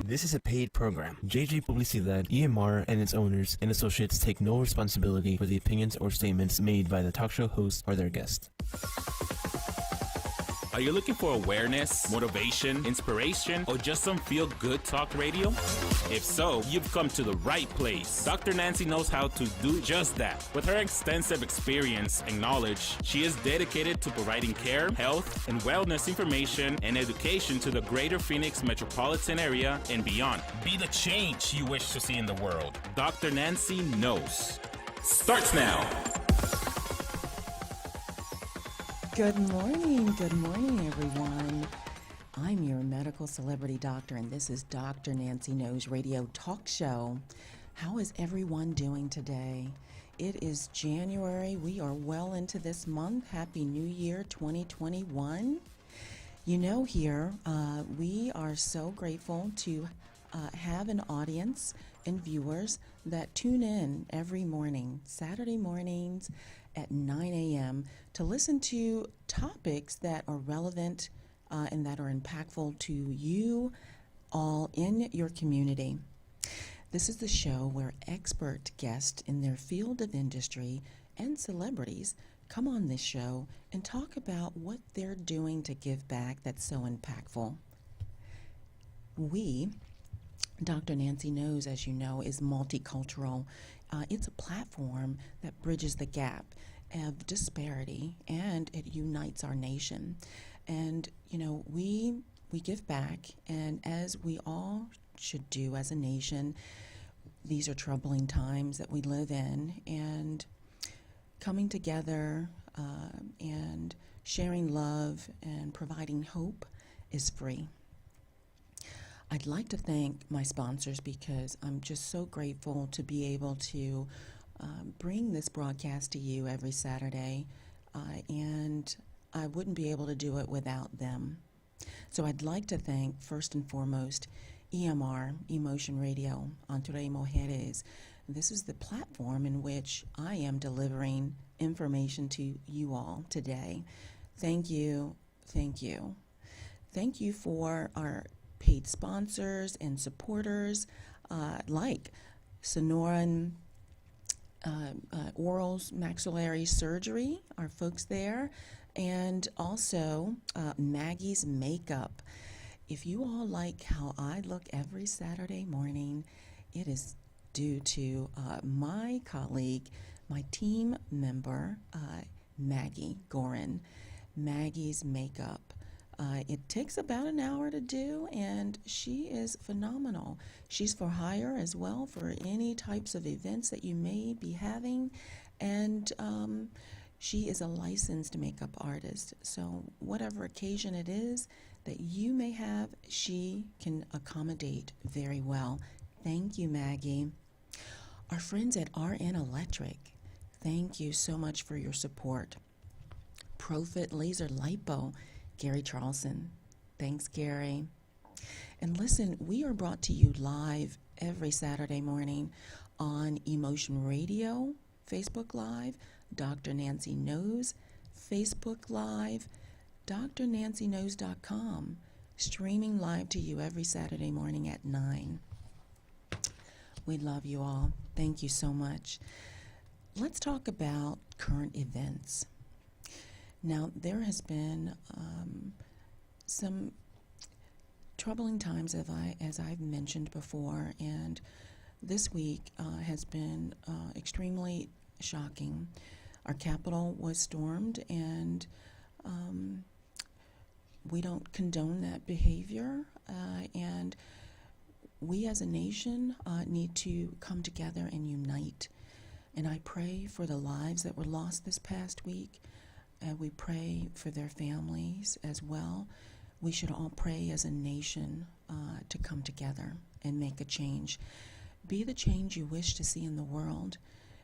This is a paid program. JJ Publicidad, EMR, and its owners and associates take no responsibility for the opinions or statements made by the talk show host or their guest. Are you looking for awareness, motivation, inspiration, or just some feel-good talk radio? If so, you've come to the right place. Dr. Nancy knows how to do just that. With her extensive experience and knowledge, she is dedicated to providing care, health, and wellness information and education to the greater Phoenix metropolitan area and beyond. Be the change you wish to see in the world. Dr. Nancy knows. Starts now. Good morning, everyone. I'm your medical celebrity doctor, and this is Dr. Nancy Knows Radio Talk Show. How is everyone doing today? It is January. We are well into this month. Happy New Year 2021. You know, here we are so grateful to have an audience and viewers that tune in every morning, Saturday mornings at 9 a.m. to listen to topics that are relevant and that are impactful to you all in your community. This is the show where expert guests in their field of industry and celebrities come on this show and talk about what they're doing to give back that's so impactful. Dr. Nancy Knows, as you know, is multicultural. It's a platform that bridges the gap of disparity, and it unites our nation. And, you know, we give back, and as we all should do as a nation, these are troubling times that we live in, and coming together and sharing love and providing hope is free. I'd like to thank my sponsors because I'm just so grateful to be able to bring this broadcast to you every Saturday, and I wouldn't be able to do it without them. So I'd like to thank, first and foremost, EMR, Emotion Radio, Entre Mujeres. This is the platform in which I am delivering information to you all today. Thank you, thank you. Thank you for our paid sponsors and supporters like Sonoran Oral Maxillary Surgery, our folks there, and also Maggie's Makeup. If you all like how I look every Saturday morning, it is due to my colleague, my team member, Maggie Gorin. Maggie's Makeup. It takes about an hour to do, and she is phenomenal. She's for hire as well for any types of events that you may be having, and she is a licensed makeup artist. So whatever occasion it is that you may have, she can accommodate very well. Thank you, Maggie. Our friends at RN Electric, thank you so much for your support. Profit Laser Lipo, Gary Charlson. Thanks, Gary. And listen, we are brought to you live every Saturday morning on Emotion Radio, Facebook Live, Dr. Nancy Knows, Facebook Live, drnancyknows.com, streaming live to you every Saturday morning at 9. We love you all. Thank you so much. Let's talk about current events. Now, there has been some troubling times, as I've mentioned before, and this week has been extremely shocking. Our Capitol was stormed, and we don't condone that behavior, and we as a nation need to come together and unite. And I pray for the lives that were lost this past week. We pray for their families as well. We should all pray as a nation to come together and make a change. Be the change you wish to see in the world.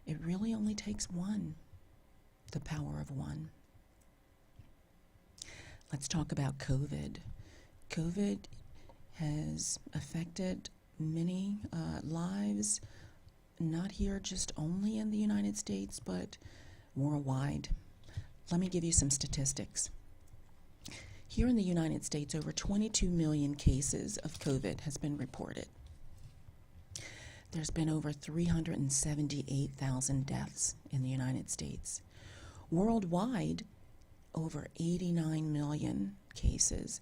It really only takes one, the power of one. Let's talk about COVID. COVID has affected many lives, not here just only in the United States, but worldwide. Let me give you some statistics. Here in the United States, over 22 million cases of COVID has been reported. There's been over 378,000 deaths in the United States. Worldwide, over 89 million cases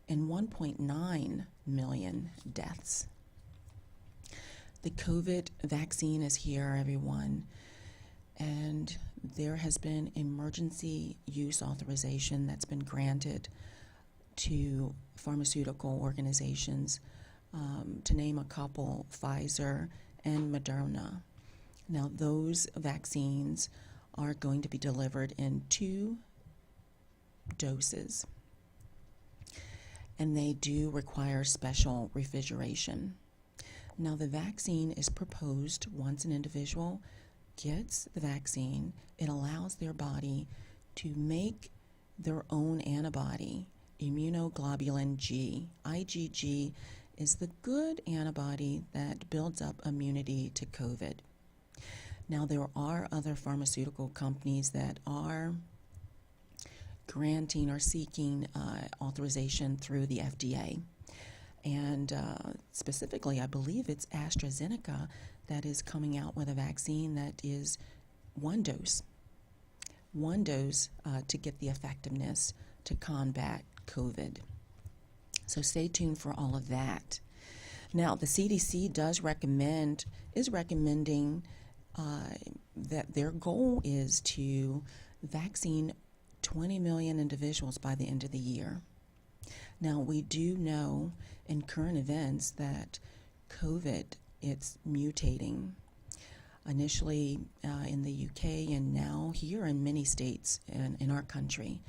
and 1.9 million deaths. The COVID vaccine is here, everyone, and there has been emergency use authorization that's been granted to pharmaceutical organizations, to name a couple, Pfizer and Moderna. Now, those vaccines are going to be delivered in 2 doses, and they do require special refrigeration. Now, the vaccine is proposed once an individual gets the vaccine, it allows their body to make their own antibody, immunoglobulin G. IgG is the good antibody that builds up immunity to COVID. Now, there are other pharmaceutical companies that are granting or seeking authorization through the FDA. And specifically, I believe it's AstraZeneca that is coming out with a vaccine that is one dose to get the effectiveness to combat COVID. So stay tuned for all of that. Now, the CDC is recommending that their goal is to vaccine 20 million individuals by the end of the year. Now, we do know in current events that COVID, it's mutating. Initially in the UK and now here in many states in our country.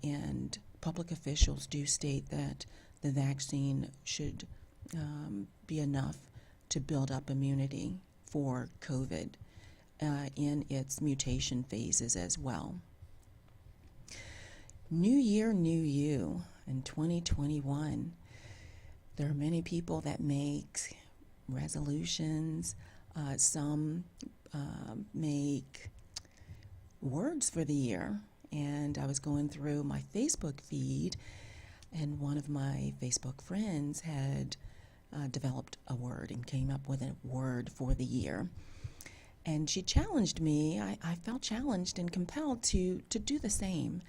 And public officials do state that the vaccine should be enough to build up immunity for COVID in its mutation phases as well. New year, new you in 2021. There are many people that make resolutions. Some make words for the year. And I was going through my Facebook feed, and one of my Facebook friends had developed a word and came up with a word for the year. And she challenged me. I felt challenged and compelled to do the same.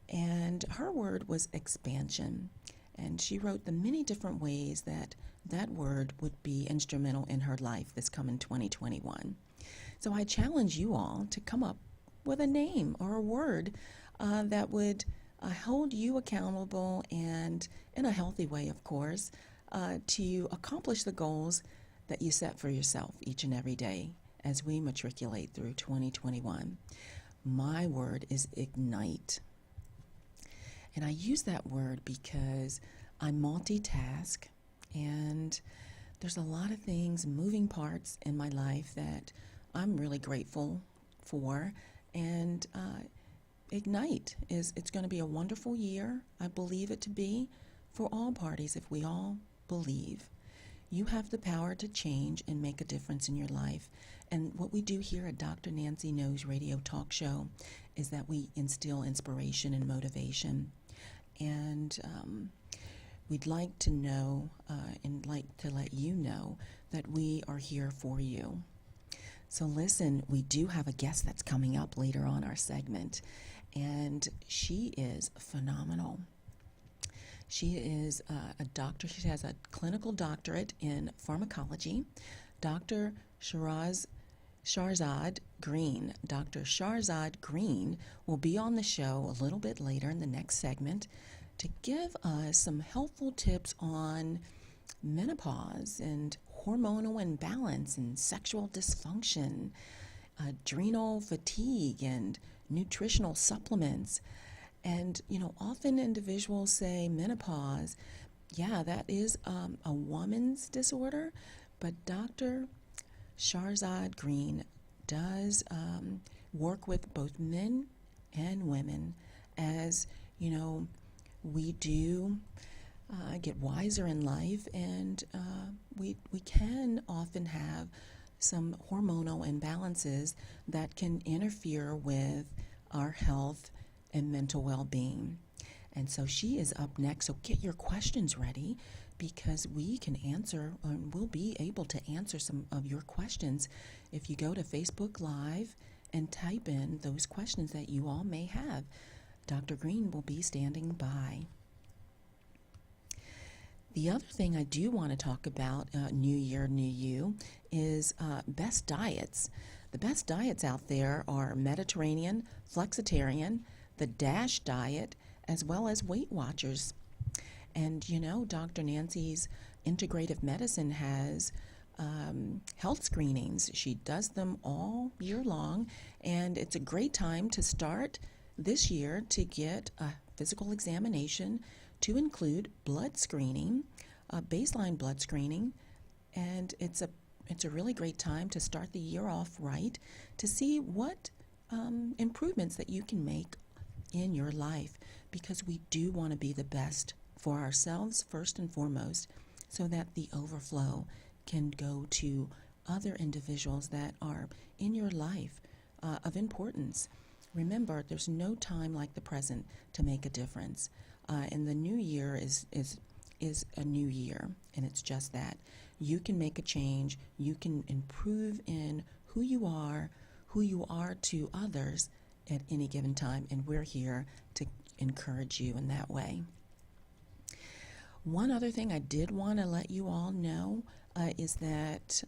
And her word was expansion. And she wrote the many different ways that that word would be instrumental in her life this coming 2021. So I challenge you all to come up with a name or a word that would hold you accountable, and in a healthy way, of course, to accomplish the goals that you set for yourself each and every day as we matriculate through 2021. My word is ignite. And I use that word because I multitask, and there's a lot of things, moving parts in my life that I'm really grateful for. And Ignite it's going to be a wonderful year. I believe it to be for all parties if we all believe. You have the power to change and make a difference in your life. And what we do here at Dr. Nancy Knows Radio Talk Show is that we instill inspiration and motivation. And we'd like to know and like to let you know that we are here for you. So listen, we do have a guest that's coming up later on our segment, and she is phenomenal. She is a doctor. She has a clinical doctorate in pharmacology. Dr. Sharzad Green. Dr. Sharzad Green will be on the show a little bit later in the next segment to give us some helpful tips on menopause and hormonal imbalance and sexual dysfunction, adrenal fatigue, and nutritional supplements. And, often individuals say menopause, yeah, that is a woman's disorder, but Dr. Sharzad Green does work with both men and women, as, we do get wiser in life, and we can often have some hormonal imbalances that can interfere with our health and mental well-being. And so she is up next. So get your questions ready, because we can answer, we'll be able to answer some of your questions if you go to Facebook Live and type in those questions that you all may have. Dr. Green will be standing by. The other thing I do want to talk about, New Year, New You, is best diets. The best diets out there are Mediterranean, flexitarian, the DASH diet, as well as Weight Watchers. And you know, Dr. Nancy's integrative medicine has health screenings. She does them all year long, and it's a great time to start this year to get a physical examination, to include blood screening, baseline blood screening, and it's a really great time to start the year off right, to see what improvements that you can make in your life, because we do want to be the best for ourselves first and foremost, so that the overflow can go to other individuals that are in your life of importance. Remember, there's no time like the present to make a difference. And the new year is a new year, and it's just that. You can make a change. You can improve in who you are to others at any given time, and we're here to encourage you in that way. One other thing I did want to let you all know is that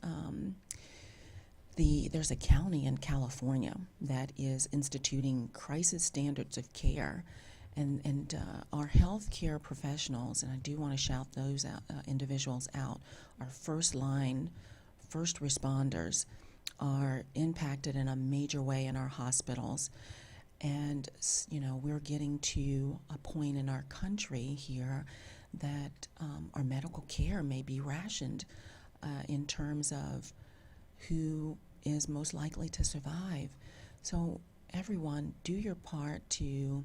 there's a county in California that is instituting crisis standards of care, and our healthcare professionals, and I do want to shout those individuals out, our first responders, are impacted in a major way in our hospitals. And you know, we're getting to a point in our country here that our medical care may be rationed in terms of who is most likely to survive. So everyone, do your part to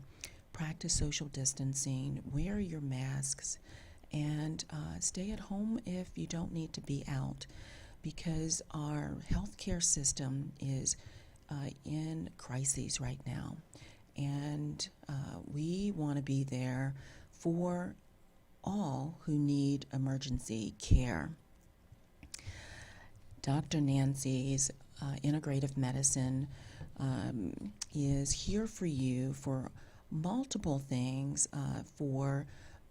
practice social distancing, wear your masks, and stay at home if you don't need to be out, because our healthcare system is in crises right now, and we want to be there for all who need emergency care. Dr. Nancy's integrative medicine is here for you for multiple things, for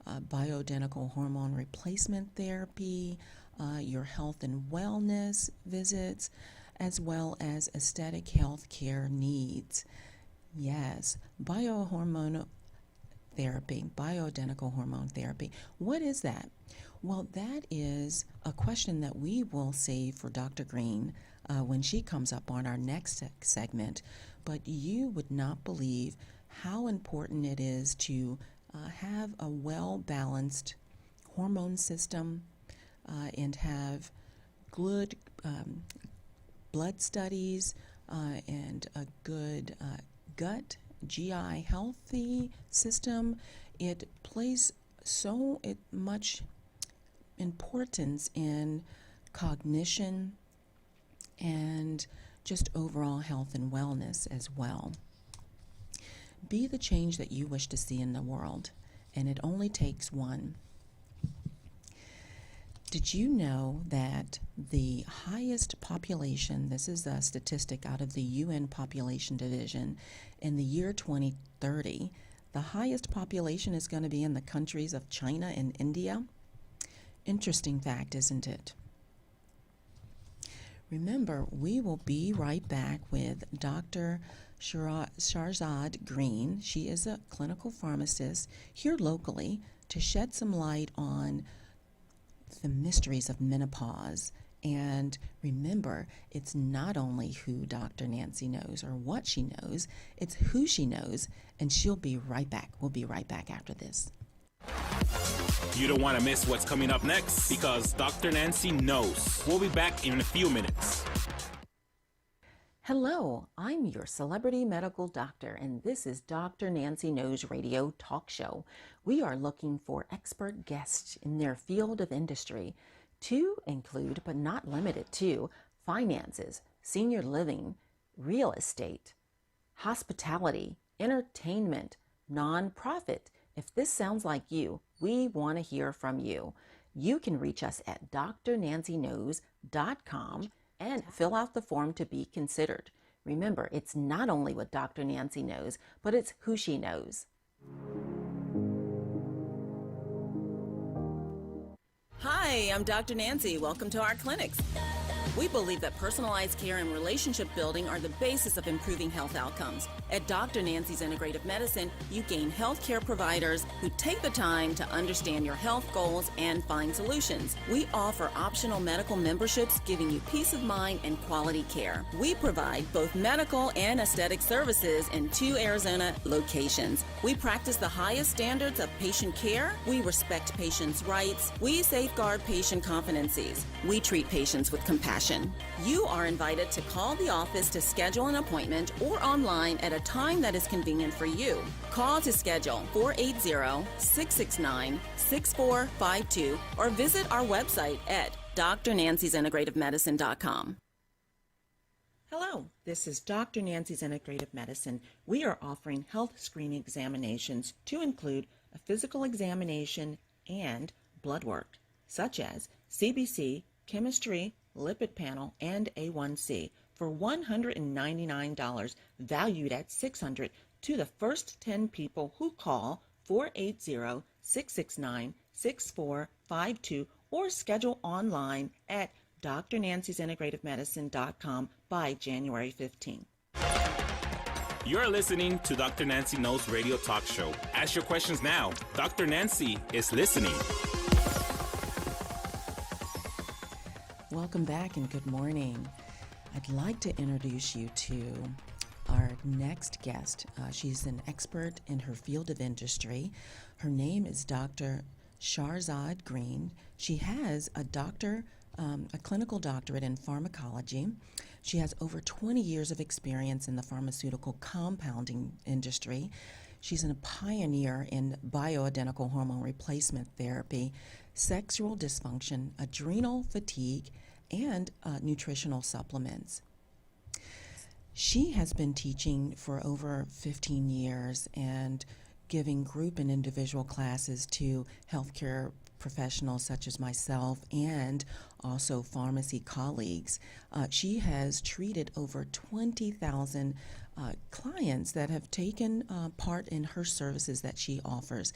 bioidentical hormone replacement therapy, your health and wellness visits, as well as aesthetic health care needs. Yes, bioidentical hormone therapy. What is that? Well, that is a question that we will save for Dr. Green when she comes up on our next segment. But you would not believe how important it is to have a well-balanced hormone system and have good blood studies and a good gut, GI healthy system. It plays so much importance in cognition and just overall health and wellness as well. Be the change that you wish to see in the world, and it only takes one. Did you know that the highest population, this is a statistic out of the UN Population Division, in the year 2030, the highest population is going to be in the countries of China and India? Interesting fact, isn't it? Remember, we will be right back with Dr. Sharzad Green. She is a clinical pharmacist here locally to shed some light on the mysteries of menopause. And remember, it's not only who Dr. Nancy knows or what she knows, it's who she knows, and she'll be right back. We'll be right back after this. You don't want to miss what's coming up next, because Dr. Nancy knows. We'll be back in a few minutes. Hello, I'm your celebrity medical doctor, and this is Dr. Nancy Knows Radio Talk Show. We are looking for expert guests in their field of industry to include, but not limited to, finances, senior living, real estate, hospitality, entertainment, nonprofit, If this sounds like you, we want to hear from you. You can reach us at drnancyknows.com and fill out the form to be considered. Remember, it's not only what Dr. Nancy knows, but it's who she knows. Hi, I'm Dr. Nancy. Welcome to our clinics. We believe that personalized care and relationship building are the basis of improving health outcomes. At Dr. Nancy's Integrative Medicine, you gain healthcare providers who take the time to understand your health goals and find solutions. We offer optional medical memberships giving you peace of mind and quality care. We provide both medical and aesthetic services in 2 Arizona locations. We practice the highest standards of patient care. We respect patients' rights. We safeguard patient confidences. We treat patients with compassion. You are invited to call the office to schedule an appointment or online at a time that is convenient for you. Call to schedule 480-669-6452 or visit our website at drnancysintegrativemedicine.com. Hello, this is Dr. Nancy's Integrative Medicine. We are offering health screening examinations to include a physical examination and blood work, such as CBC, chemistry, lipid panel, and A1C for $199, valued at $600 to the first 10 people who call 480-669-6452 or schedule online at drnancysintegrativemedicine.com by January 15th. You're listening to Dr. Nancy Knows Radio Talk Show. Ask your questions now. Dr. Nancy is listening. Welcome back and good morning. I'd like to introduce you to our next guest. She's an expert in her field of industry. Her name is Dr. Sharzad Green. She has a clinical doctorate in pharmacology. She has over 20 years of experience in the pharmaceutical compounding industry. She's a pioneer in bioidentical hormone replacement therapy, sexual dysfunction, adrenal fatigue, and nutritional supplements. She has been teaching for over 15 years and giving group and individual classes to healthcare professionals such as myself and also pharmacy colleagues. She has treated over 20,000 clients that have taken part in her services that she offers.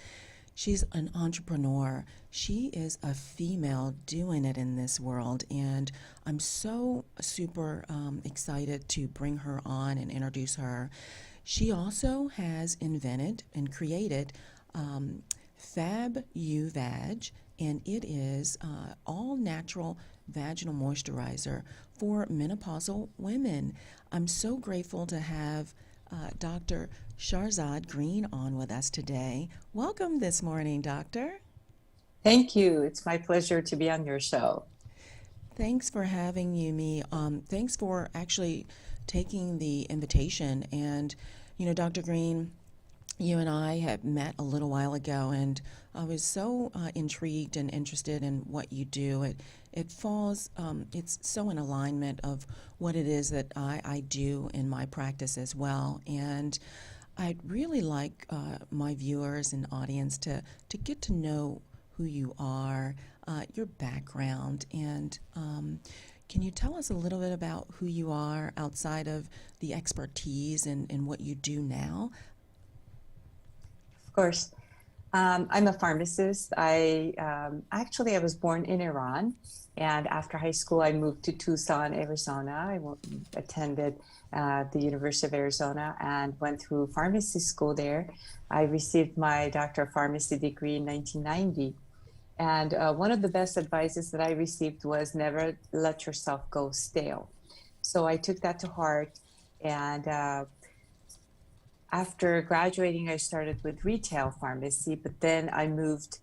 She's an entrepreneur. She is a female doing it in this world, and I'm so super excited to bring her on and introduce her. She also has invented and created Fab-U-Vag, and it is all natural vaginal moisturizer for menopausal women. I'm so grateful to have Dr. Sharzad Green on with us today. Welcome this morning, Doctor. Thank you. It's my pleasure to be on your show. Thanks for having me. Thanks for actually taking the invitation. And, you know, Dr. Green, you and I had met a little while ago, and I was so intrigued and interested in what you do. It falls, it's so in alignment of what it is that I do in my practice as well. And I'd really like my viewers and audience to get to know who you are, your background, and can you tell us a little bit about who you are outside of the expertise and what you do now? Of course. I'm a pharmacist. I was born in Iran, and after high school I moved to Tucson, Arizona. I attended the University of Arizona and went through pharmacy school there. I received my Doctor of Pharmacy degree in 1990. And one of the best advices that I received was never let yourself go stale. So I took that to heart, and after graduating, I started with retail pharmacy, but then I moved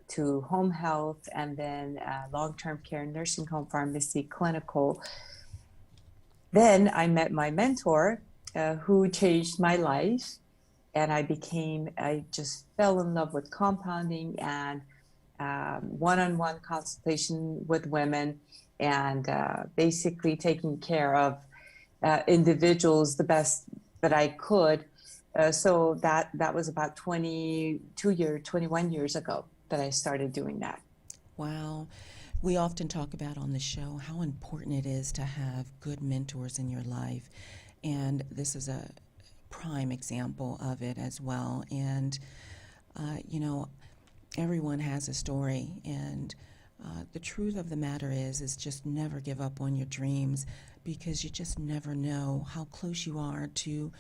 to home health and then long-term care, nursing home pharmacy, clinical. Then I met my mentor who changed my life, and I just fell in love with compounding and one-on-one consultation with women, and basically taking care of individuals the best that I could. So that was about 21 years ago that I started doing that. Wow. We often talk about on the show how important it is to have good mentors in your life. And this is a prime example of it as well. And, everyone has a story. And the truth of the matter is just never give up on your dreams, because you just never know how close you are to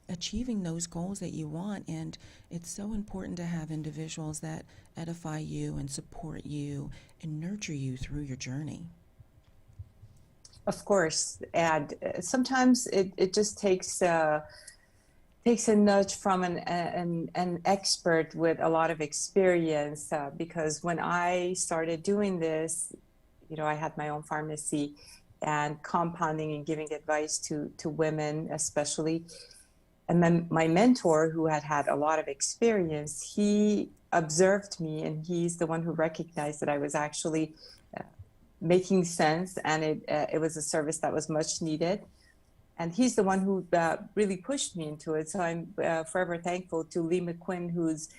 achieving those goals that you want. And it's so important to have individuals that edify you and support you and nurture you through your journey. Of course, and sometimes it just takes a nudge from an expert with a lot of experience, because when I started doing this, I had my own pharmacy and compounding and giving advice to women especially. And then my mentor, who had a lot of experience, he observed me, and he's the one who recognized that I was actually making sense, and it was a service that was much needed. And he's the one who really pushed me into it. So I'm forever thankful to Lee McQuinn, who's,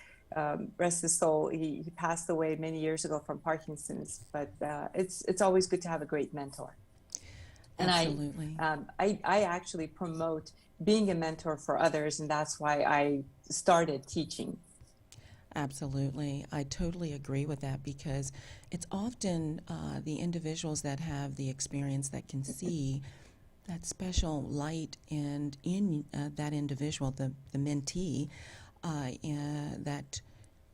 rest his soul, he passed away many years ago from Parkinson's. But it's always good to have a great mentor. And Absolutely. I actually promote being a mentor for others, and that's why I started teaching. Absolutely. I totally agree with that, because it's often the individuals that have the experience that can see that special light and in that individual, the mentee, that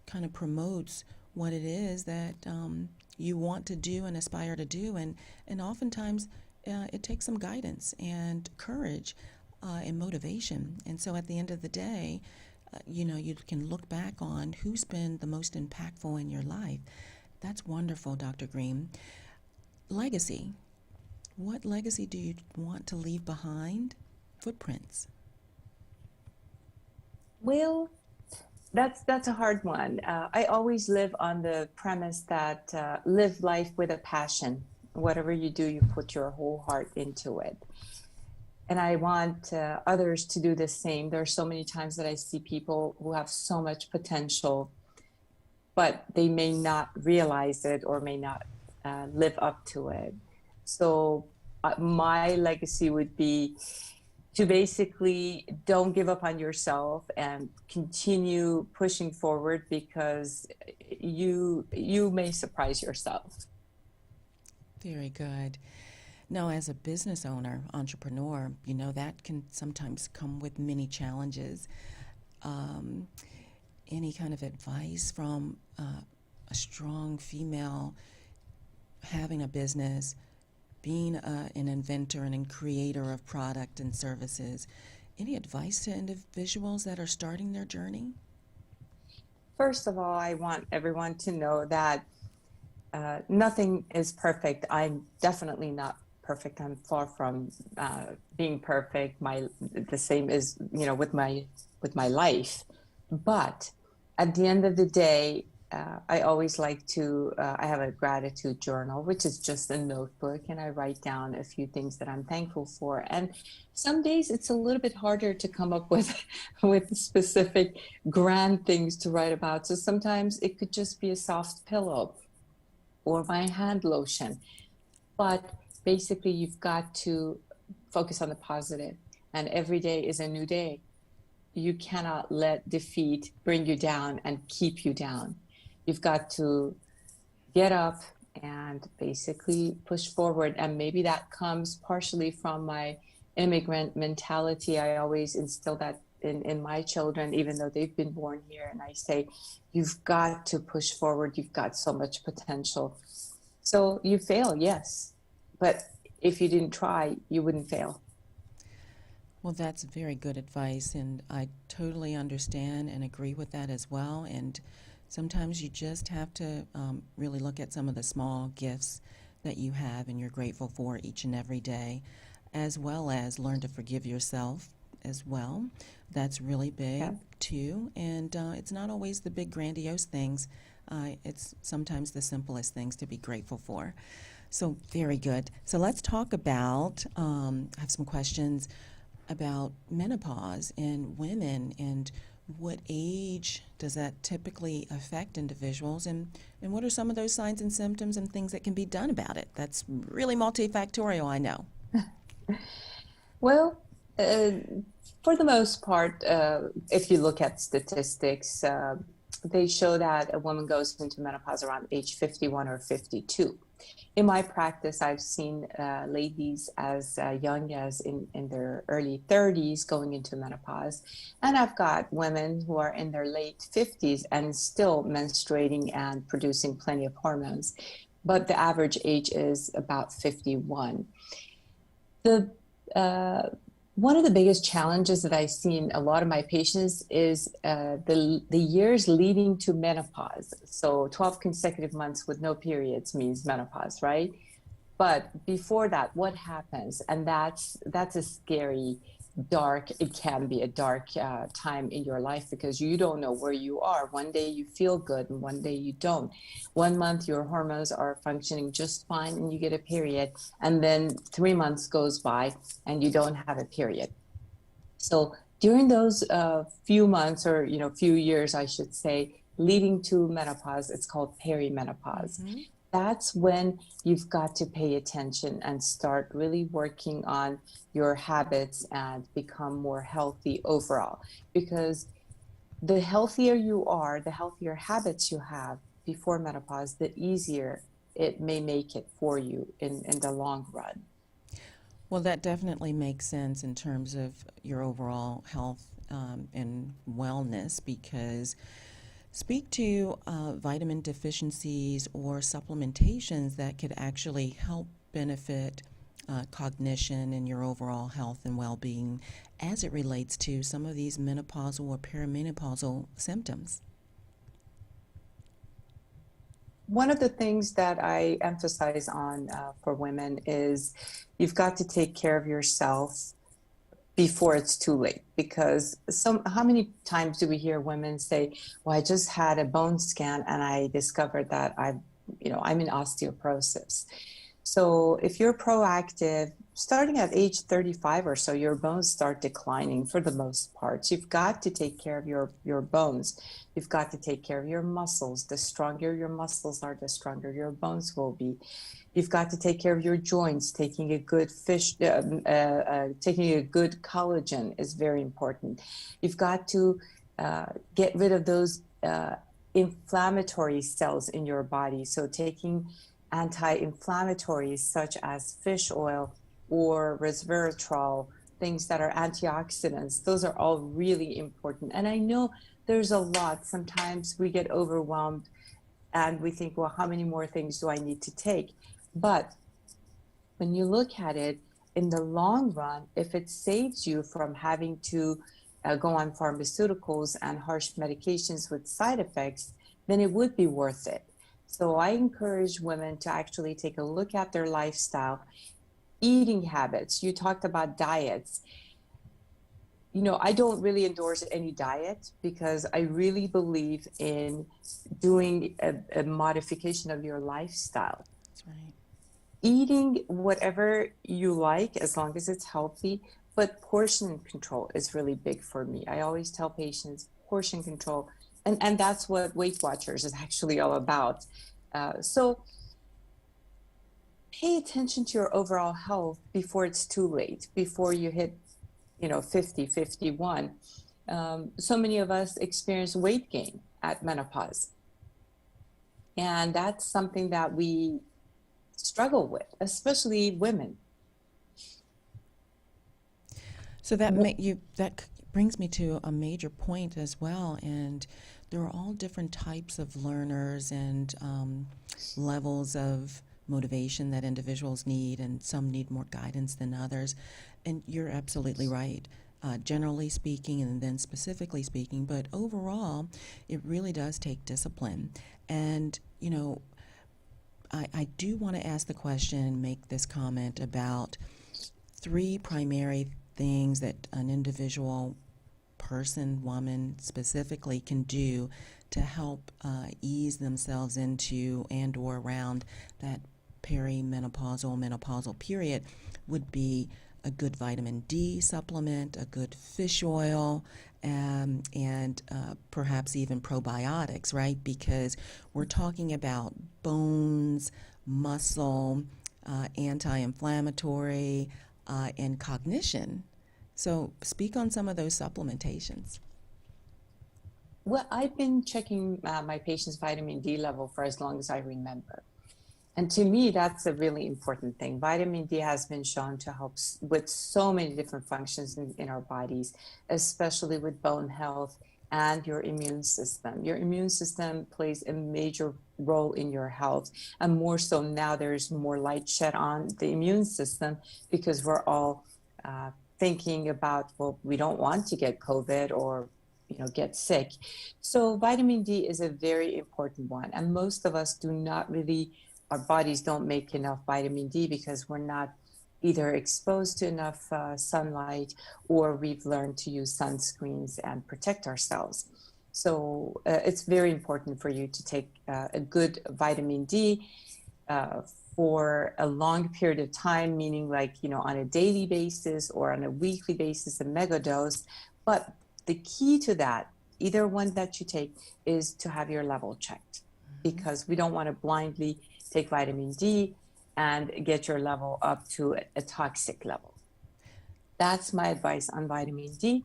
kind of promotes what it is that you want to do and aspire to do. And oftentimes it takes some guidance and courage and motivation. And so at the end of the day, you can look back on who's been the most impactful in your life. That's wonderful, Dr. Green. Legacy. What legacy do you want to leave behind? Footprints. Well, that's a hard one. I always live on the premise that live life with a passion. Whatever you do, you put your whole heart into it. And I want others to do the same. There are so many times that I see people who have so much potential, but they may not realize it or may not live up to it. So my legacy would be to basically don't give up on yourself and continue pushing forward, because you may surprise yourself. Very good. Now, as a business owner, entrepreneur, that can sometimes come with many challenges. Any kind of advice from a strong female having a business, being an inventor and a creator of product and services? Any advice to individuals that are starting their journey? First of all, I want everyone to know that nothing is perfect. I'm definitely not perfect. I'm far from being perfect. The same is, with my life. But at the end of the day, I always like to, I have a gratitude journal, which is just a notebook, and I write down a few things that I'm thankful for. And some days it's a little bit harder to come up with specific grand things to write about. So sometimes it could just be a soft pillow or my hand lotion. But basically, you've got to focus on the positive, and every day is a new day. You cannot let defeat bring you down and keep you down. You've got to get up and basically push forward. And maybe that comes partially from my immigrant mentality. I always instill that in my children, even though they've been born here. And I say, you've got to push forward. You've got so much potential. So you fail, yes. But if you didn't try, you wouldn't fail. Well, that's very good advice, and I totally understand and agree with that as well. And sometimes you just have to really look at some of the small gifts that you have and you're grateful for each and every day, as well as learn to forgive yourself as well. That's really big, too. And it's not always the big grandiose things. It's sometimes the simplest things to be grateful for. So very good. So let's talk about, I have some questions. about menopause in women, and what age does that typically affect individuals, and what are some of those signs and symptoms and things that can be done about it? That's really multifactorial, I know. Well, for the most part, if you look at statistics, they show that a woman goes into menopause around age 51 or 52. In my practice, I've seen ladies as young as in their early 30s going into menopause. And I've got women who are in their late 50s and still menstruating and producing plenty of hormones. But the average age is about 51. The one of the biggest challenges that I see in a lot of my patients is the years leading to menopause. So 12 consecutive months with no periods means menopause, right? But before that, what happens? And that's a scary, dark, it can be a dark time in your life because you don't know where you are. One day you feel good and one day you don't. 1 month your hormones are functioning just fine and you get a period, and then 3 months goes by and you don't have a period. So during those few months, or few years I should say, leading to menopause, it's called perimenopause. Mm-hmm. That's when you've got to pay attention and start really working on your habits and become more healthy overall. Because the healthier you are, the healthier habits you have before menopause, the easier it may make it for you in the long run. Well, that definitely makes sense in terms of your overall health and wellness, because speak to vitamin deficiencies or supplementations that could actually help benefit cognition and your overall health and well-being as it relates to some of these menopausal or perimenopausal symptoms. One of the things that I emphasize on for women is you've got to take care of yourself before it's too late, because how many times do we hear women say, well, I just had a bone scan and I discovered that I'm in osteoporosis. So if you're proactive, starting at age 35 or so, your bones start declining for the most part. So you've got to take care of your bones. You've got to take care of your muscles. The stronger your muscles are, the stronger your bones will be. You've got to take care of your joints. Taking a good taking a good collagen is very important. You've got to get rid of those inflammatory cells in your body. So taking anti-inflammatories such as fish oil or resveratrol, things that are antioxidants, those are all really important. And I know there's a lot. Sometimes we get overwhelmed and we think, well, how many more things do I need to take? But when you look at it in the long run, if it saves you from having to go on pharmaceuticals and harsh medications with side effects, then it would be worth it. So I encourage women to actually take a look at their lifestyle, eating habits. You talked about diets. I don't really endorse any diet because I really believe in doing a modification of your lifestyle. That's right. Eating whatever you like, as long as it's healthy, but portion control is really big for me. I always tell patients portion control, and that's what Weight Watchers is actually all about. So pay attention to your overall health before it's too late, before you hit 50, 51. So many of us experience weight gain at menopause. And that's something that we struggle with, especially women. So that brings me to a major point as well. And there are all different types of learners and levels of motivation that individuals need, and some need more guidance than others. And you're absolutely right, generally speaking and then specifically speaking, but overall, it really does take discipline. And, I do want to ask the question, make this comment about 3 primary things that an individual person, woman specifically, can do to help ease themselves into and or around that perimenopausal, menopausal period would be a good vitamin D supplement, a good fish oil, and perhaps even probiotics, right? Because we're talking about bones, muscle, anti-inflammatory, and cognition. So speak on some of those supplementations. Well, I've been checking my patient's vitamin D level for as long as I remember. And to me, that's a really important thing. Vitamin D has been shown to help with so many different functions in our bodies, especially with bone health and your immune system. Your immune system plays a major role in your health. And more so now, there's more light shed on the immune system because we're all thinking about, well, we don't want to get COVID or get sick. So vitamin D is a very important one. And most of us do not really, our bodies don't make enough vitamin D because we're not either exposed to enough sunlight or we've learned to use sunscreens and protect ourselves. So it's very important for you to take a good vitamin D for a long period of time, meaning on a daily basis or on a weekly basis, a mega dose. But the key to that, either one that you take, is to have your level checked because we don't want to blindly take vitamin D and get your level up to a toxic level. That's my advice on vitamin D.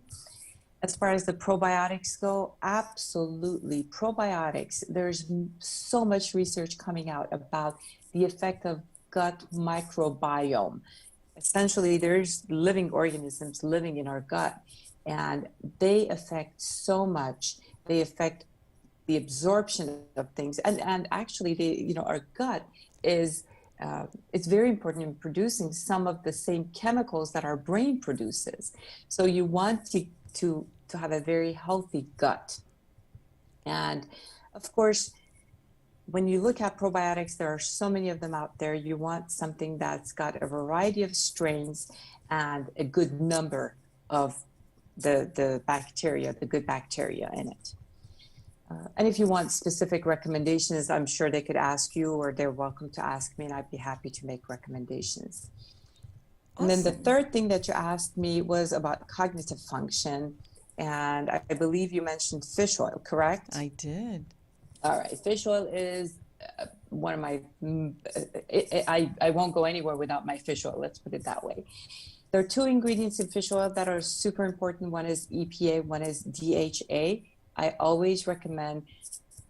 As far as the probiotics go, absolutely. Probiotics, there's so much research coming out about the effect of gut microbiome. Essentially, there's living organisms living in our gut, and they affect so much. They affect the absorption of things, and actually, our gut is it's very important in producing some of the same chemicals that our brain produces. So you want to have a very healthy gut. And of course, when you look at probiotics, there are so many of them out there. You want something that's got a variety of strains and a good number of the bacteria, the good bacteria in it. And if you want specific recommendations, I'm sure they could ask you, or they're welcome to ask me, and I'd be happy to make recommendations. Awesome. And then the third thing that you asked me was about cognitive function. And I believe you mentioned fish oil, correct? I did. All right. Fish oil is one of my, I won't go anywhere without my fish oil. Let's put it that way. There are two ingredients in fish oil that are super important. One is EPA, one is DHA. I always recommend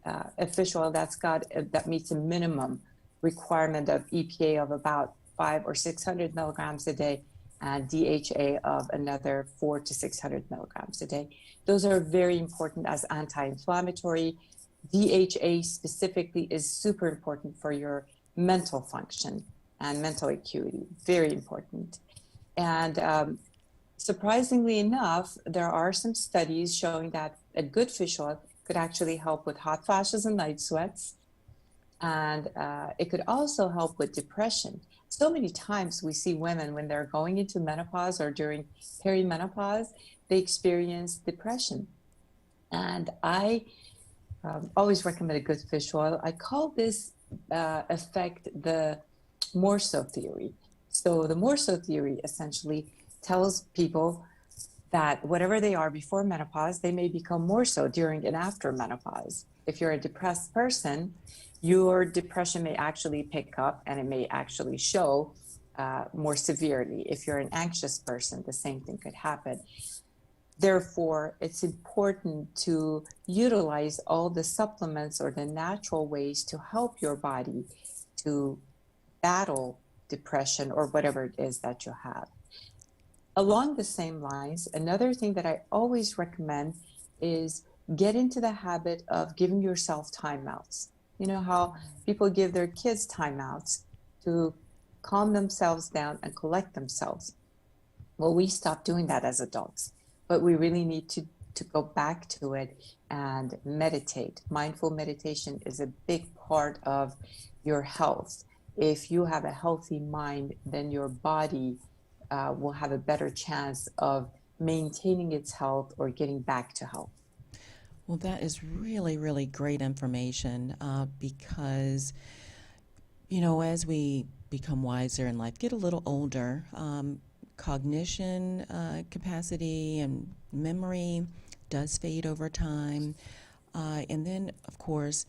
a fish oil that meets a minimum requirement of EPA of about 500 or 600 milligrams a day, and DHA of another 400 to 600 milligrams a day. Those are very important as anti-inflammatory. DHA specifically is super important for your mental function and mental acuity, very important. And surprisingly enough, there are some studies showing that a good fish oil could actually help with hot flashes and night sweats. And it could also help with depression. So many times we see women when they're going into menopause or during perimenopause, they experience depression. And I always recommend a good fish oil. I call this effect the more so theory. So the more so theory essentially tells people that whatever they are before menopause, they may become more so during and after menopause. If you're a depressed person, your depression may actually pick up and it may actually show more severely. If you're an anxious person, the same thing could happen. Therefore, it's important to utilize all the supplements or the natural ways to help your body to battle depression or whatever it is that you have. Along the same lines, another thing that I always recommend is get into the habit of giving yourself timeouts. You know how people give their kids timeouts to calm themselves down and collect themselves. Well, we stopped doing that as adults, but we really need to go back to it and meditate. Mindful meditation is a big part of your health. If you have a healthy mind, then your body will have a better chance of maintaining its health or getting back to health. Well, that is really, really great information because, as we become wiser in life, get a little older, cognition capacity and memory does fade over time. And then, of course,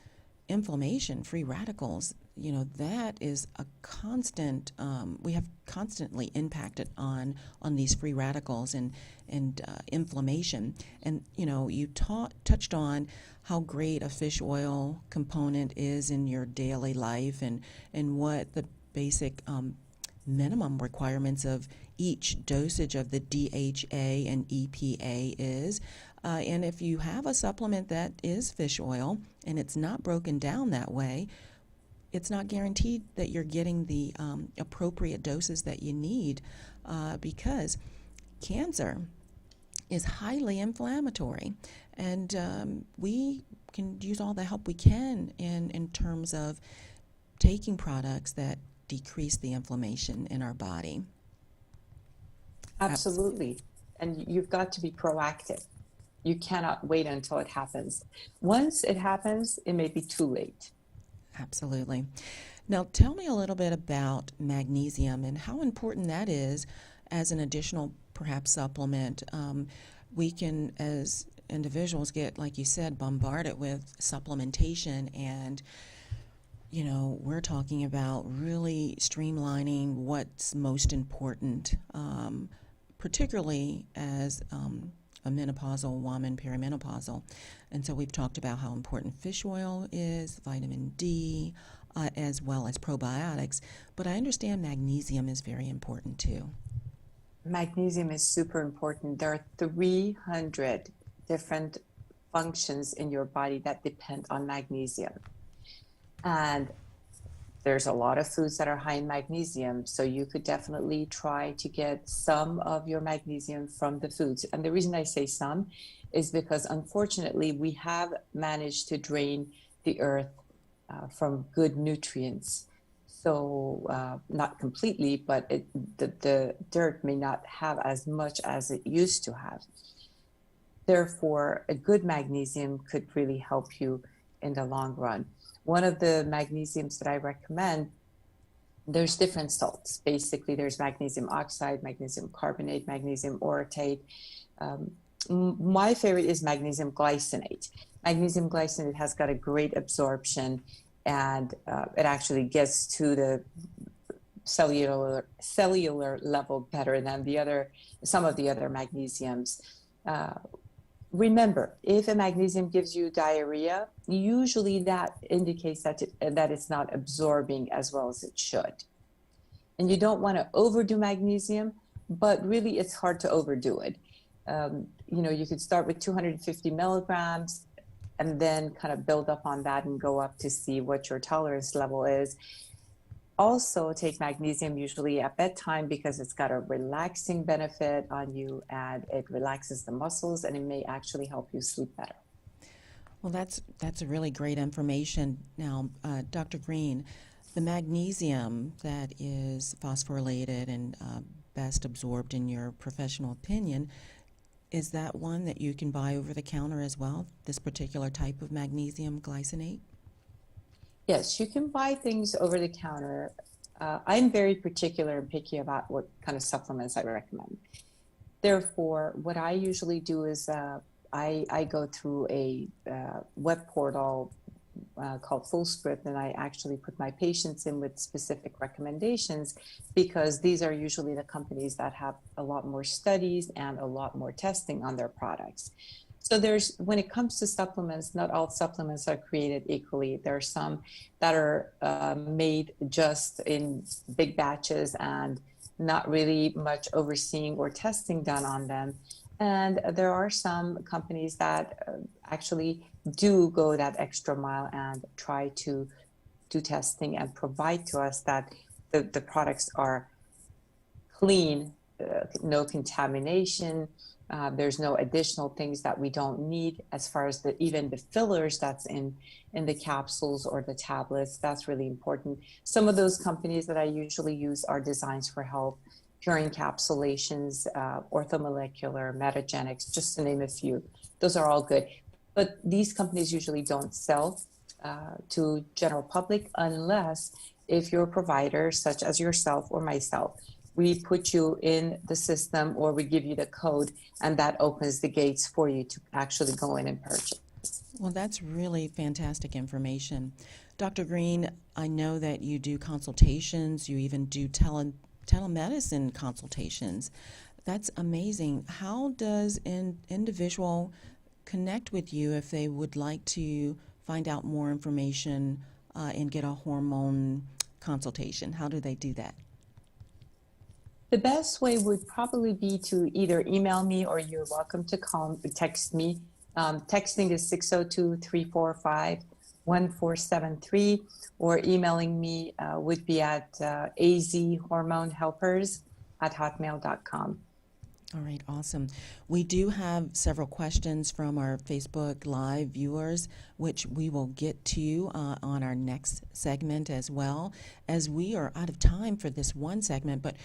inflammation, free radicals, that is a constant, we have constantly impacted on these free radicals and inflammation. And, you touched on how great a fish oil component is in your daily life and what the basic minimum requirements of each dosage of the DHA and EPA is. And if you have a supplement that is fish oil and it's not broken down that way, it's not guaranteed that you're getting the appropriate doses that you need because cancer is highly inflammatory. And we can use all the help we can in terms of taking products that decrease the inflammation in our body. Absolutely. And you've got to be proactive. You cannot wait until it happens. Once it happens, it may be too late. Absolutely. Now, tell me a little bit about magnesium and how important that is as an additional, perhaps, supplement. We can, as individuals, get, like you said, bombarded with supplementation, and we're talking about really streamlining what's most important, particularly as a menopausal woman, perimenopausal. And so we've talked about how important fish oil is, vitamin D, as well as probiotics. But I understand magnesium is very important too. Magnesium is super important. There are 300 different functions in your body that depend on magnesium. And there's a lot of foods that are high in magnesium, so you could definitely try to get some of your magnesium from the foods. And the reason I say some is because, unfortunately, we have managed to drain the earth from good nutrients. So not completely, but the dirt may not have as much as it used to have. Therefore, a good magnesium could really help you in the long run. One of the magnesiums that I recommend, there's different salts. Basically, there's magnesium oxide, magnesium carbonate, magnesium orotate. My favorite is magnesium glycinate. Magnesium glycinate has got a great absorption, and it actually gets to the cellular level better than some of the other magnesiums. Remember, if a magnesium gives you diarrhea, usually that indicates that it's not absorbing as well as it should. And you don't want to overdo magnesium, but really it's hard to overdo it. You could start with 250 milligrams and then kind of build up on that and go up to see what your tolerance level is. Also take magnesium usually at bedtime because it's got a relaxing benefit on you, and it relaxes the muscles, and it may actually help you sleep better. Well, that's a really great information. Now, Dr. Green, the magnesium that is phosphorylated and best absorbed in your professional opinion, is that one that you can buy over the counter as well, this particular type of magnesium glycinate? Yes, you can buy things over the counter. I'm very particular and picky about what kind of supplements I recommend. Therefore, what I usually do is I go through a web portal called FullScript, and I actually put my patients in with specific recommendations because these are usually the companies that have a lot more studies and a lot more testing on their products. So when it comes to supplements, not all supplements are created equally. There are some that are made just in big batches and not really much overseeing or testing done on them. And there are some companies that actually do go that extra mile and try to do testing and provide to us that the products are clean, no contamination. There's no additional things that we don't need as far as even the fillers that's in the capsules or the tablets. That's really important. Some of those companies that I usually use are Designs for Health, Pure Encapsulations, Orthomolecular, Metagenics, just to name a few. Those are all good. But these companies usually don't sell to general public unless if your provider, such as yourself or myself, we put you in the system, or we give you the code, and that opens the gates for you to actually go in and purchase. Well, that's really fantastic information. Dr. Green, I know that you do consultations, you even do telemedicine consultations. That's amazing. How does an individual connect with you if they would like to find out more information and get a hormone consultation? How do they do that? The best way would probably be to either email me, or you're welcome to text me. Texting is 602-345-1473, or emailing me would be at azhormonehelpers@hotmail.com. All right, awesome. We do have several questions from our Facebook Live viewers, which we will get to on our next segment as well, as we are out of time for this one segment. But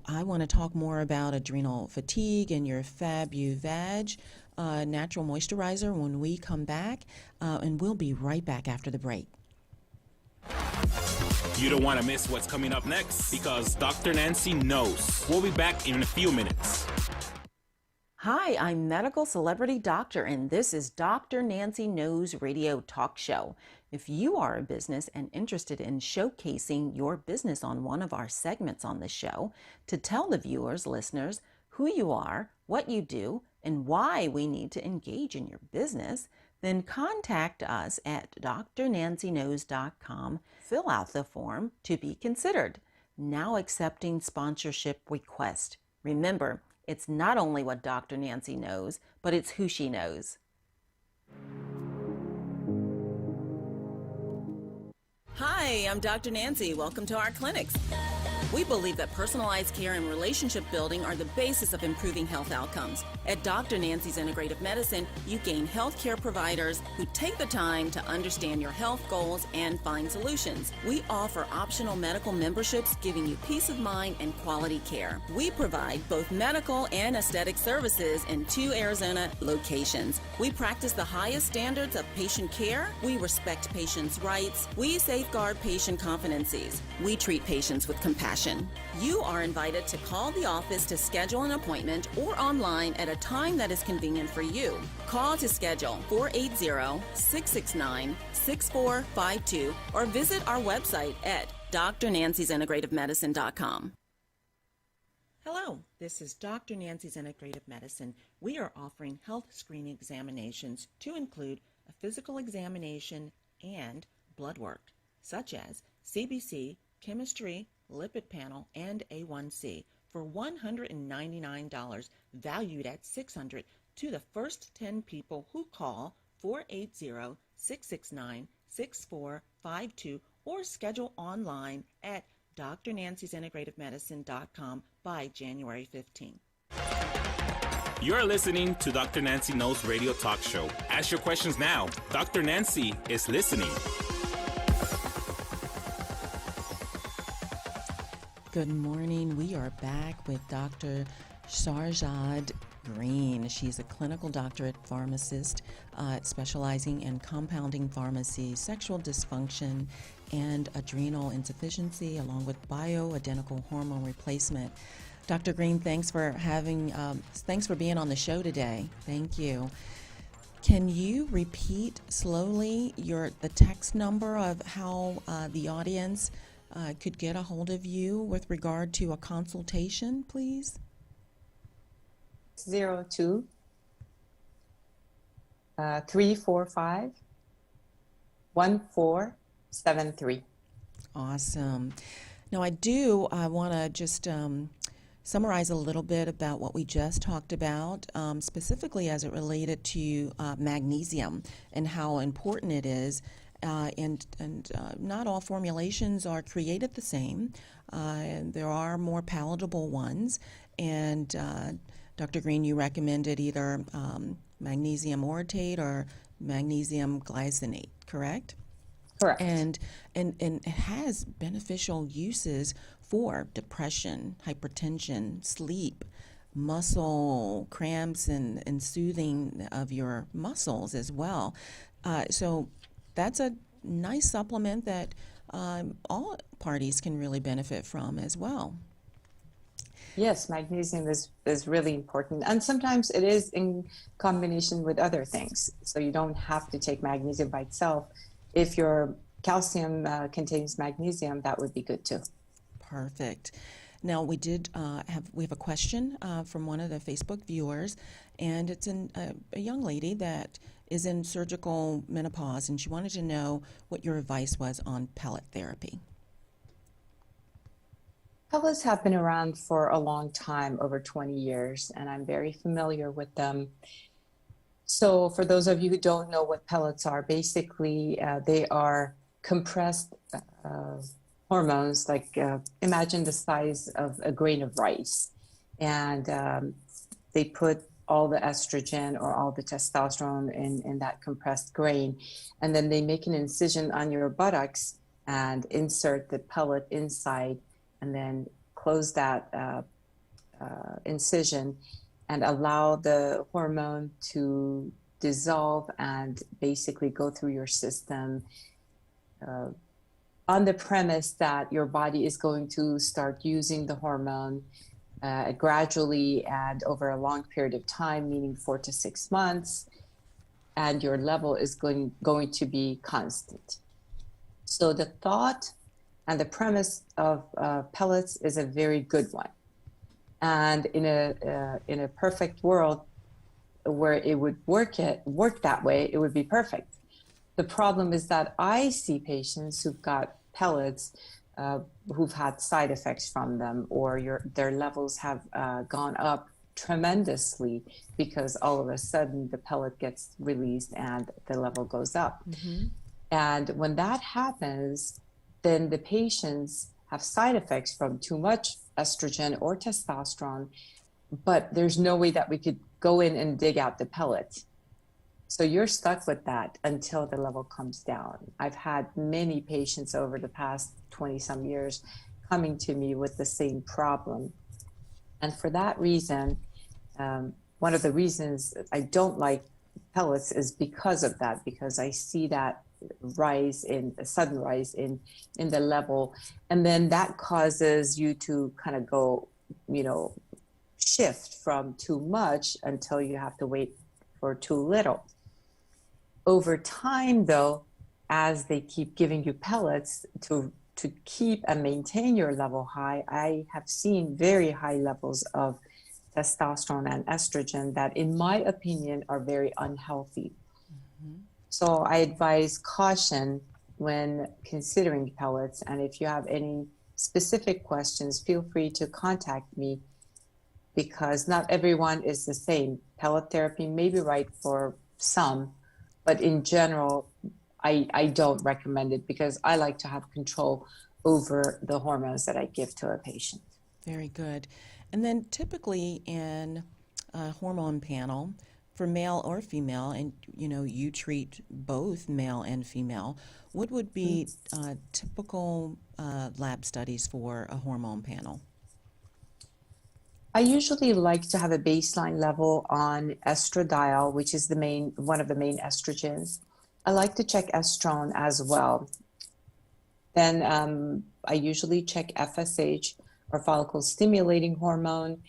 I want to talk more about adrenal fatigue and your Fab-U-Vag natural moisturizer when we come back, and we'll be right back after the break. You don't want to miss what's coming up next, because Dr. Nancy knows. We'll be back in a few minutes. Hi, I'm medical celebrity doctor, and this is Dr. Nancy Knows Radio Talk Show. If you are a business and interested in showcasing your business on one of our segments on the show, to tell the viewers, listeners, who you are, what you do, and why we need to engage in your business, then contact us at drnancyknows.com. Fill out the form to be considered. Now accepting sponsorship request. Remember, it's not only what Dr. Nancy knows, but it's who she knows. Hi, I'm Dr. Nancy. Welcome to our clinics. We believe that personalized care and relationship building are the basis of improving health outcomes. At Dr. Nancy's Integrative Medicine, you gain healthcare providers who take the time to understand your health goals and find solutions. We offer optional medical memberships, giving you peace of mind and quality care. We provide both medical and aesthetic services in 2 Arizona locations. We practice the highest standards of patient care. We respect patients' rights. We safeguard patient confidences. We treat patients with compassion. You are invited to call the office to schedule an appointment, or online at a time that is convenient for you. Call to schedule 480-669-6452 or visit our website at drnancysintegrativemedicine.com. Hello, this is Dr. Nancy's Integrative Medicine. We are offering health screening examinations to include a physical examination and blood work, such as CBC, chemistry, lipid panel, and A1C for $199, valued at $600 to the first 10 people who call 480-669-6452 or schedule online at drnancysintegrativemedicine.com by January 15th. You're listening to Dr. Nancy Knows Radio Talk Show. Ask your questions now. Dr. Nancy is listening. Good morning. We are back with Dr. Sharzad Green. She's a clinical doctorate pharmacist specializing in compounding pharmacy, sexual dysfunction, and adrenal insufficiency, along with bioidentical hormone replacement. Dr. Green, thanks for being on the show today. Thank you. Can you repeat slowly the text number of how the audience could get a hold of you with regard to a consultation, please? 02-345-1473. Awesome. Now, I want to just summarize a little bit about what we just talked about, specifically as it related to magnesium and how important it is. And not all formulations are created the same. And there are more palatable ones. And Dr. Green, you recommended either magnesium orotate or magnesium glycinate, correct? Correct. And it has beneficial uses for depression, hypertension, sleep, muscle cramps, and soothing of your muscles as well. So that's a nice supplement that all parties can really benefit from as well. Yes, magnesium is really important. And sometimes it is in combination with other things. So you don't have to take magnesium by itself. If your calcium contains magnesium, that would be good too. Perfect. Now we have a question from one of the Facebook viewers, and it's a young lady that is in surgical menopause, and she wanted to know what your advice was on pellet therapy. Pellets have been around for a long time, over 20 years, and I'm very familiar with them. So for those of you who don't know what pellets are, basically they are compressed hormones, like imagine the size of a grain of rice. And they put all the estrogen or all the testosterone in that compressed grain. And then they make an incision on your buttocks and insert the pellet inside, and then close that incision and allow the hormone to dissolve and basically go through your system on the premise that your body is going to start using the hormone gradually and over a long period of time, meaning 4 to 6 months, and your level is going to be constant. So the thought and the premise of pellets is a very good one. And in a perfect world where it would work that way, it would be perfect. The problem is that I see patients who've got pellets who've had side effects from them, or their levels have gone up tremendously because all of a sudden the pellet gets released and the level goes up. Mm-hmm. And when that happens, then the patients have side effects from too much estrogen or testosterone, but there's no way that we could go in and dig out the pellet. So you're stuck with that until the level comes down. I've had many patients over the past 20 some years coming to me with the same problem. And for that reason, one of the reasons I don't like pellets is because of that, because I see that sudden rise in the level, and then that causes you to kind of go, shift from too much until you have to wait for too little. Over time, though, as they keep giving you pellets to keep and maintain your level high, I have seen very high levels of testosterone and estrogen that, in my opinion, are very unhealthy. Mm-hmm. So I advise caution when considering pellets. And if you have any specific questions, feel free to contact me, because not everyone is the same. Pellet therapy may be right for some, but in general, I don't recommend it because I like to have control over the hormones that I give to a patient. Very good. And then typically in a hormone panel, for male or female, and you treat both male and female, what would be typical lab studies for a hormone panel? I usually like to have a baseline level on estradiol, which is one of the main estrogens. I like to check estrone as well. Then I usually check FSH, or follicle stimulating hormone.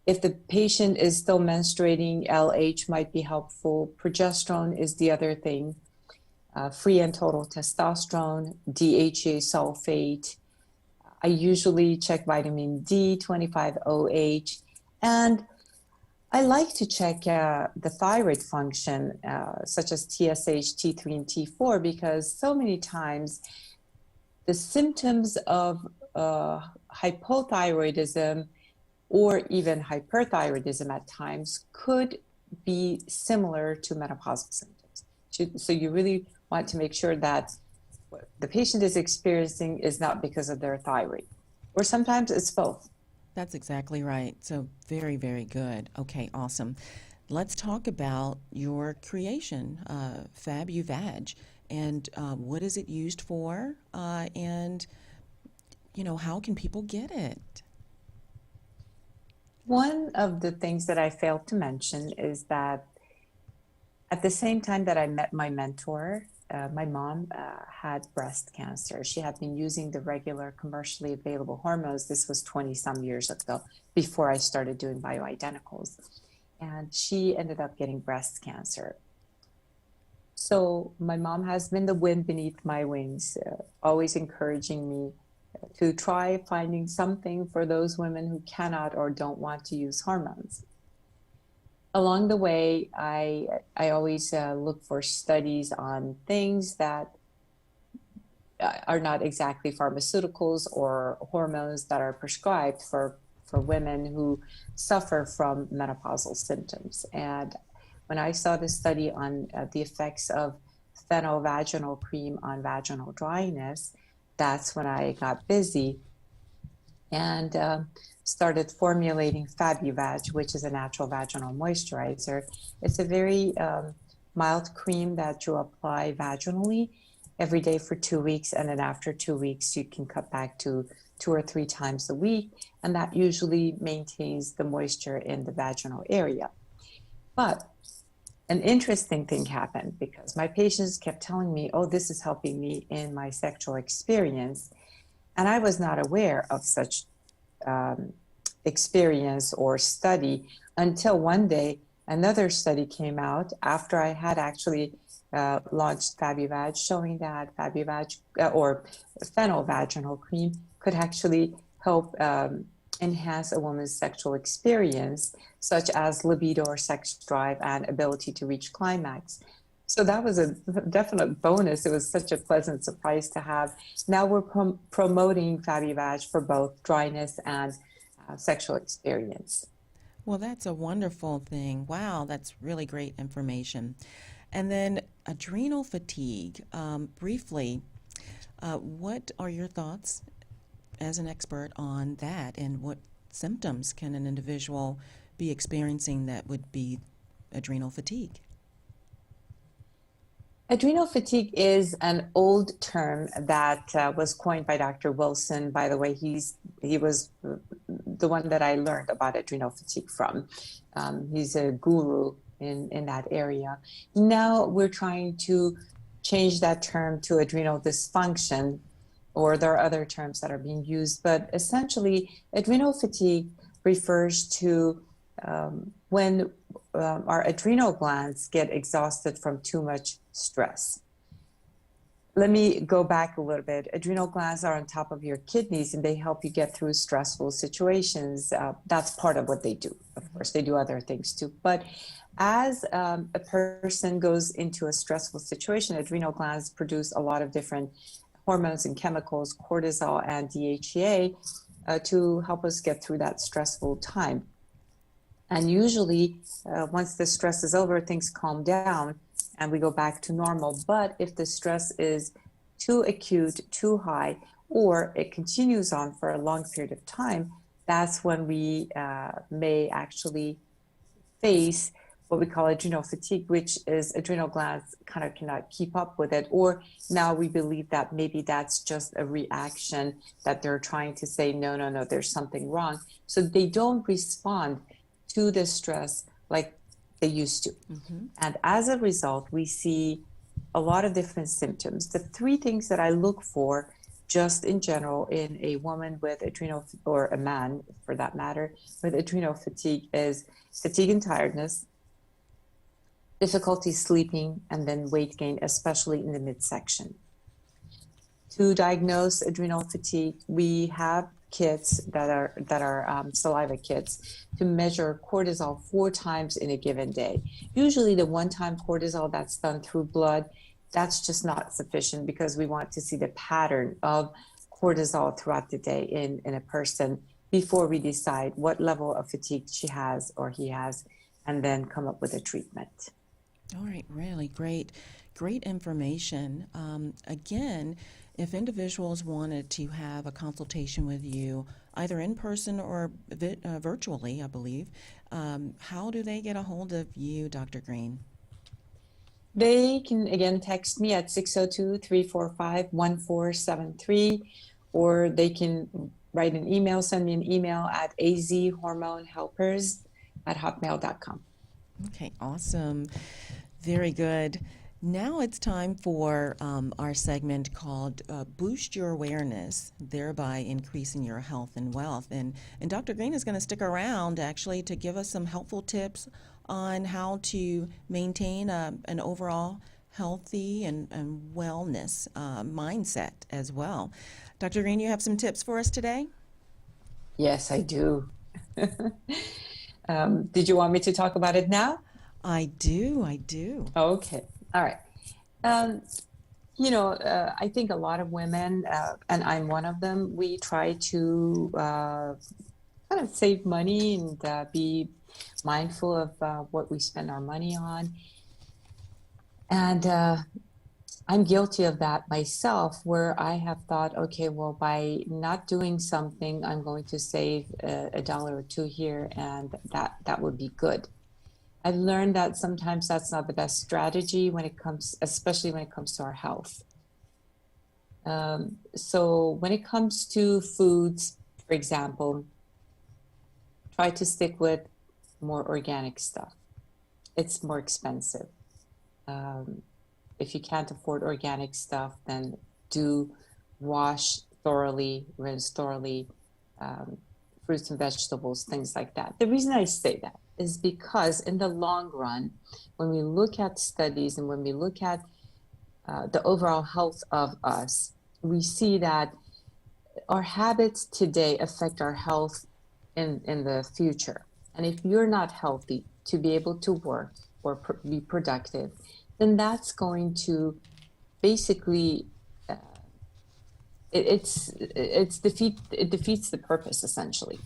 If the patient is still menstruating, LH might be helpful. Progesterone is the other thing. Free and total testosterone, DHA sulfate. I usually check vitamin D, 25-OH, and I like to check the thyroid function, such as TSH, T3, and T4, because so many times the symptoms of hypothyroidism or even hyperthyroidism at times could be similar to menopausal symptoms. So you really want to make sure that what the patient is experiencing is not because of their thyroid, or sometimes it's both. That's exactly right. So very, very good. Okay, awesome. Let's talk about your creation, Fab-U-Vag, and what is it used for, and how can people get it? One of the things that I failed to mention is that at the same time that I met my mentor, my mom had breast cancer. She had been using the regular commercially available hormones. This was 20 some years ago, before I started doing bioidenticals. And she ended up getting breast cancer. So my mom has been the wind beneath my wings, always encouraging me to try finding something for those women who cannot or don't want to use hormones. Along the way, I always look for studies on things that are not exactly pharmaceuticals or hormones that are prescribed for women who suffer from menopausal symptoms. And when I saw the study on the effects of phenovaginal cream on vaginal dryness, that's when I got busy and started formulating FabuVag, which is a natural vaginal moisturizer. It's a very mild cream that you apply vaginally every day for 2 weeks, and then after 2 weeks, you can cut back to 2 or 3 times a week, and that usually maintains the moisture in the vaginal area. But an interesting thing happened because my patients kept telling me, oh, this is helping me in my sexual experience. And I was not aware of such experience or study until one day another study came out after I had actually launched FabuVag, showing that FabuVag or phenovaginal cream could actually help enhance a woman's sexual experience, such as libido or sex drive and ability to reach climax. So that was a definite bonus. It was such a pleasant surprise to have. Now we're promoting FabuVag for both dryness and sexual experience. Well, that's a wonderful thing. Wow, that's really great information. And then adrenal fatigue. Briefly, what are your thoughts as an expert on that, and what symptoms can an individual be experiencing that would be adrenal fatigue? Adrenal fatigue is an old term that was coined by Dr. Wilson. By the way, he was the one that I learned about adrenal fatigue from. He's a guru in that area. Now we're trying to change that term to adrenal dysfunction, or there are other terms that are being used. But essentially, adrenal fatigue refers to when our adrenal glands get exhausted from too much stress. Let me go back a little bit. Adrenal glands are on top of your kidneys, and they help you get through stressful situations. That's part of what they do. Of course, they do other things too. But as a person goes into a stressful situation, adrenal glands produce a lot of different hormones and chemicals, cortisol and DHEA, to help us get through that stressful time. And usually, once the stress is over, things calm down and we go back to normal. But if the stress is too acute, too high, or it continues on for a long period of time, that's when we may actually face what we call adrenal fatigue, which is adrenal glands kind of cannot keep up with it. Or now we believe that maybe that's just a reaction, that they're trying to say, no, there's something wrong. So they don't respond to the stress like they used to. Mm-hmm. And as a result, we see a lot of different symptoms. The 3 things that I look for just in general in a woman with adrenal, or a man for that matter, with adrenal fatigue is fatigue and tiredness, difficulty sleeping, and then weight gain, especially in the midsection. To diagnose adrenal fatigue, we have kits that are saliva kits to measure cortisol 4 times in a given day. Usually the one-time cortisol that's done through blood, that's just not sufficient, because we want to see the pattern of cortisol throughout the day in a person before we decide what level of fatigue she has or he has, and then come up with a treatment. All right, really great information. Again, if individuals wanted to have a consultation with you, either in person or virtually, I believe, how do they get a hold of you, Dr. Green? They can, again, text me at 602-345-1473, or they can write an email, send me an email at azhormonehelpers@hotmail.com. Okay, awesome. Very good. Now it's time for our segment called Boost Your Awareness, thereby increasing your health and wealth. And Dr. Green is going to stick around actually to give us some helpful tips on how to maintain an overall healthy and wellness mindset as well. Dr. Green, you have some tips for us today? Yes, I do. Did you want me to talk about it now? I do. Okay. All right. Um, I think a lot of women, and I'm one of them, we try to kind of save money and be mindful of what we spend our money on. And I'm guilty of that myself, where I have thought, okay, well, by not doing something, I'm going to save a dollar or two here, and that would be good. I've learned that sometimes that's not the best strategy especially when it comes to our health. So when it comes to foods, for example, try to stick with more organic stuff. It's more expensive. If you can't afford organic stuff, then do wash thoroughly, rinse thoroughly, fruits and vegetables, things like that. The reason I say that is because in the long run, when we look at studies and when we look at the overall health of us, we see that our habits today affect our health in the future. And if you're not healthy to be able to work or be productive, then that's going to basically it defeats the purpose, essentially.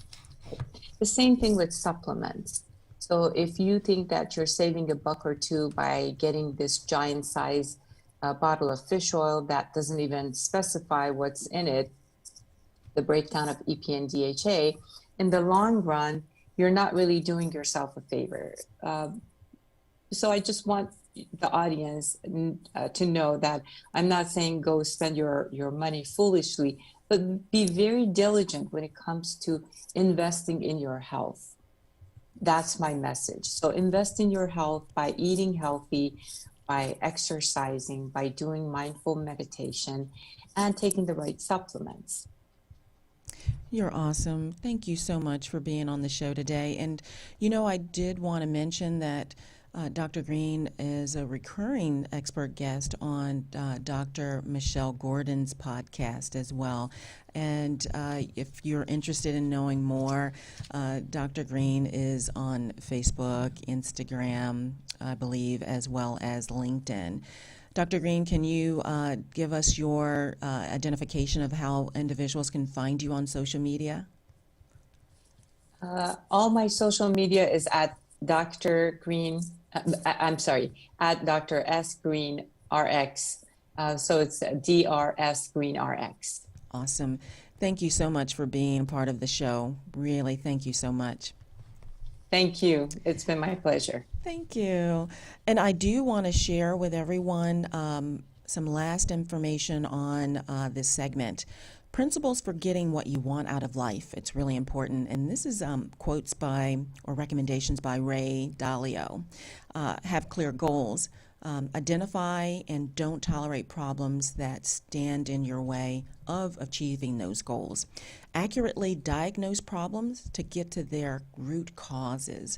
The same thing with supplements. So if you think that you're saving a buck or two by getting this giant size bottle of fish oil that doesn't even specify what's in it, the breakdown of EPA and DHA, in the long run, you're not really doing yourself a favor. So I just want the audience to know that I'm not saying go spend your money foolishly, but be very diligent when it comes to investing in your health. That's my message. So invest in your health by eating healthy, by exercising, by doing mindful meditation, and taking the right supplements. You're awesome. Thank you so much for being on the show today. And, I did want to mention that Dr. Green is a recurring expert guest on Dr. Michelle Gordon's podcast as well. And if you're interested in knowing more, Dr. Green is on Facebook, Instagram, I believe, as well as LinkedIn. Dr. Green, can you give us your identification of how individuals can find you on social media? All my social media is at Dr. Green. At Dr. S. Green RX. So it's DRS Green RX. Awesome. Thank you so much for being part of the show. Really, thank you so much. Thank you. It's been my pleasure. Thank you. And I do want to share with everyone some last information on this segment. Principles for getting what you want out of life. It's really important. And this is quotes by or recommendations by Ray Dalio. Have clear goals. Identify and don't tolerate problems that stand in your way of achieving those goals. Accurately diagnose problems to get to their root causes.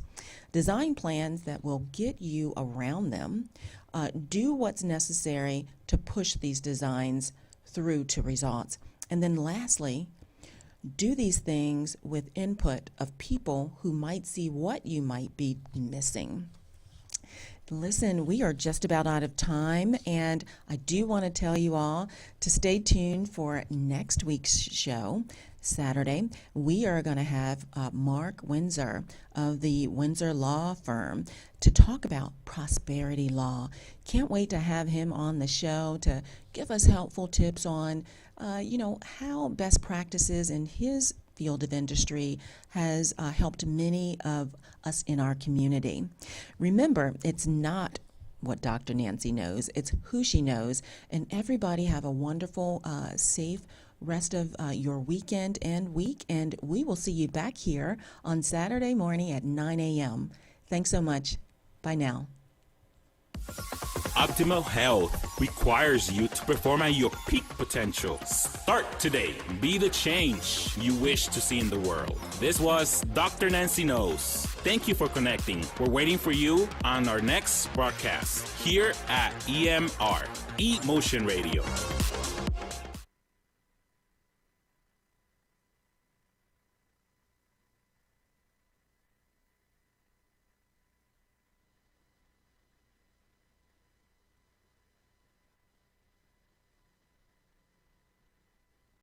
Design plans that will get you around them. Do what's necessary to push these designs through to results. And then lastly, do these things with input of people who might see what you might be missing. Listen, we are just about out of time, and I do want to tell you all to stay tuned for next week's show. Saturday, we are going to have Mark Windsor of the Windsor Law Firm to talk about prosperity law. Can't wait to have him on the show to give us helpful tips on, how best practices in his field of industry has helped many of us in our community. Remember, it's not what Dr. Nancy knows, it's who she knows, and everybody have a wonderful, safe rest of your weekend and week, and we will see you back here on Saturday morning at 9 a.m. Thanks so much. Bye now. Optimal health requires you to perform at your peak potential. Start today. Be the change you wish to see in the world. This was Dr. Nancy Knows. Thank you for connecting. We're waiting for you on our next broadcast here at EMR, Emotion Radio.